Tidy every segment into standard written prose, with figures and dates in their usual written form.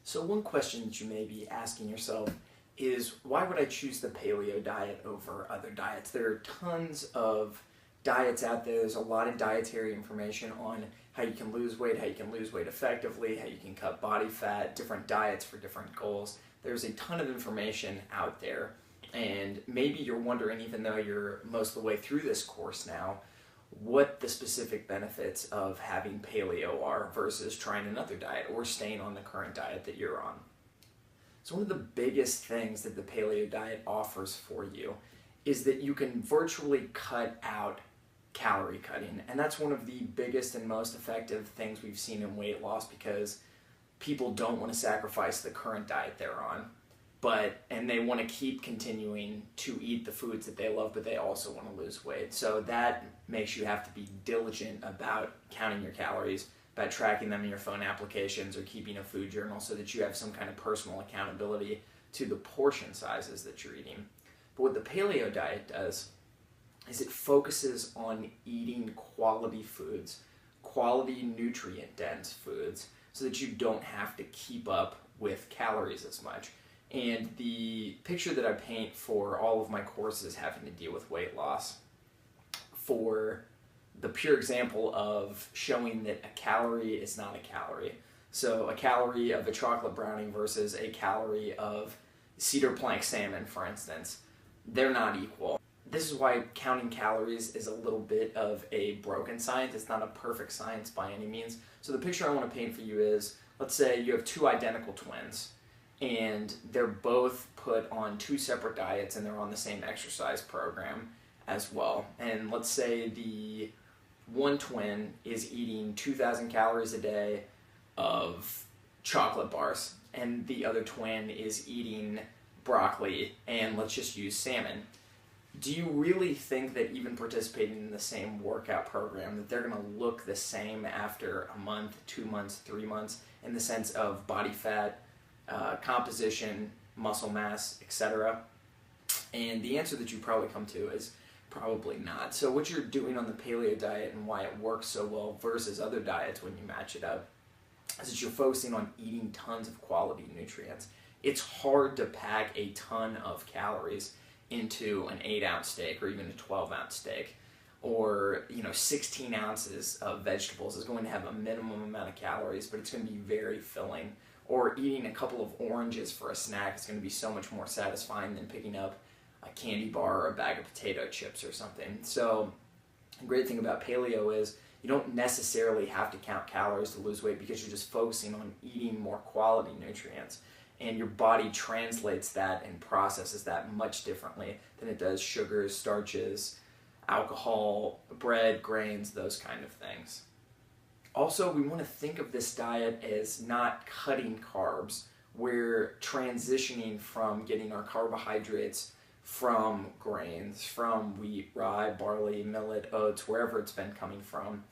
So one question that you may be asking yourself is, why would I choose the paleo diet over other diets? There are tons of diets out there. There's a lot of dietary information on how you can lose weight, how you can lose weight effectively, how you can cut body fat, different diets for different goals. There's a ton of information out there. And maybe you're wondering, even though you're most of the way through this course now, what the specific benefits of having paleo are versus trying another diet or staying on the current diet that you're on. So one of the biggest things that the paleo diet offers for you is that you can virtually cut out calorie cutting. And that's one of the biggest and most effective things we've seen in weight loss, because people don't want to sacrifice the current diet they're on, and they want to keep continuing to eat the foods that they love, but they also want to lose weight. So that makes you have to be diligent about counting your calories, about tracking them in your phone applications or keeping a food journal so that you have some kind of personal accountability to the portion sizes that you're eating. But what the paleo diet does is it focuses on eating quality foods, quality nutrient-dense foods, so that you don't have to keep up with calories as much. And the picture that I paint for all of my courses having to deal with weight loss, for the pure example of showing that a calorie is not a calorie. So a calorie of a chocolate brownie versus a calorie of cedar plank salmon, for instance, they're not equal. This is why counting calories is a little bit of a broken science. It's not a perfect science by any means. So the picture I want to paint for you is, let's say you have two identical twins, and they're both put on two separate diets and they're on the same exercise program as well. And let's say the one twin is eating 2,000 calories a day of chocolate bars, and the other twin is eating broccoli and let's just use salmon. Do you really think that even participating in the same workout program that they're going to look the same after a month, 2 months, 3 months, in the sense of body fat, composition, muscle mass, etc.? And the answer that you probably come to is probably not. So what you're doing on the paleo diet and why it works so well versus other diets when you match it up is that you're focusing on eating tons of quality nutrients. It's hard to pack a ton of calories into an 8-ounce steak or even a 12-ounce steak, or 16 ounces of vegetables is going to have a minimum amount of calories, but it's going to be very filling. Or eating a couple of oranges for a snack is going to be so much more satisfying than picking up a candy bar or a bag of potato chips or something. So the great thing about paleo is you don't necessarily have to count calories to lose weight, because you're just focusing on eating more quality nutrients. And your body translates that and processes that much differently than it does sugars, starches, alcohol, bread, grains, those kind of things. Also, we want to think of this diet as not cutting carbs. We're transitioning from getting our carbohydrates from grains, from wheat, rye, barley, millet, oats, wherever it's been coming from,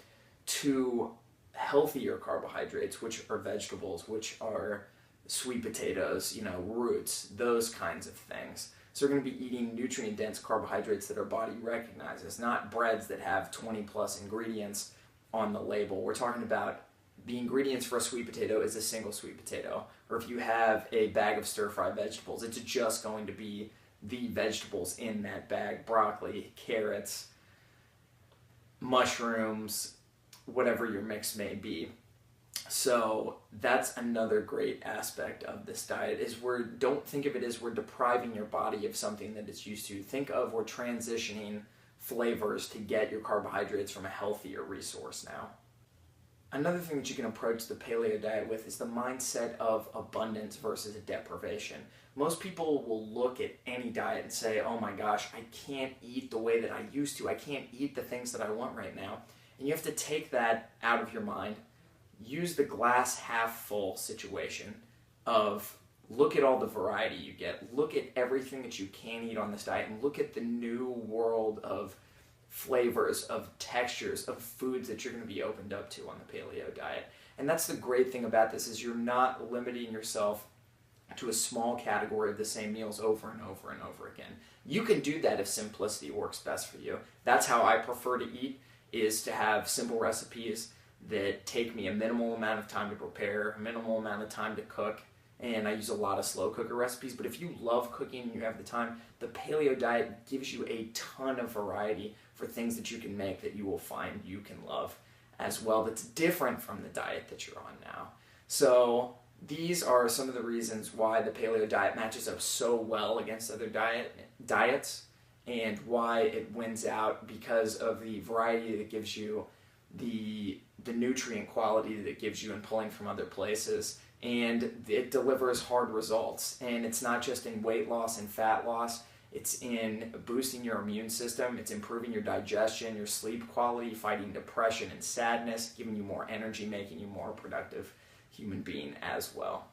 to healthier carbohydrates, which are vegetables, which are sweet potatoes, roots, those kinds of things. So we're going to be eating nutrient-dense carbohydrates that our body recognizes, not breads that have 20-plus ingredients on the label. We're talking about the ingredients for a sweet potato is a single sweet potato. Or if you have a bag of stir-fried vegetables, it's just going to be the vegetables in that bag: broccoli, carrots, mushrooms, whatever your mix may be. So that's another great aspect of this diet, is don't think of it as we're depriving your body of something that it's used to. Think of we're transitioning flavors to get your carbohydrates from a healthier resource now. Another thing that you can approach the paleo diet with is the mindset of abundance versus deprivation. Most people will look at any diet and say, oh my gosh, I can't eat the way that I used to. I can't eat the things that I want right now. And you have to take that out of your mind. Use the glass half full situation of, look at all the variety you get. Look at everything that you can eat on this diet, and look at the new world of flavors, of textures, of foods that you're going to be opened up to on the paleo diet. And that's the great thing about this, is you're not limiting yourself to a small category of the same meals over and over and over again. You can do that if simplicity works best for you. That's how I prefer to eat, is to have simple recipes that take me a minimal amount of time to prepare, a minimal amount of time to cook, and I use a lot of slow cooker recipes. But if you love cooking and you have the time, the Paleo Diet gives you a ton of variety for things that you can make that you will find you can love as well, that's different from the diet that you're on now. So these are some of the reasons why the Paleo Diet matches up so well against other diets, and why it wins out, because of the variety that it gives you, the nutrient quality that it gives you in pulling from other places, and it delivers hard results. And it's not just in weight loss and fat loss, it's in boosting your immune system, it's improving your digestion, your sleep quality, fighting depression and sadness, giving you more energy, making you more productive human being as well.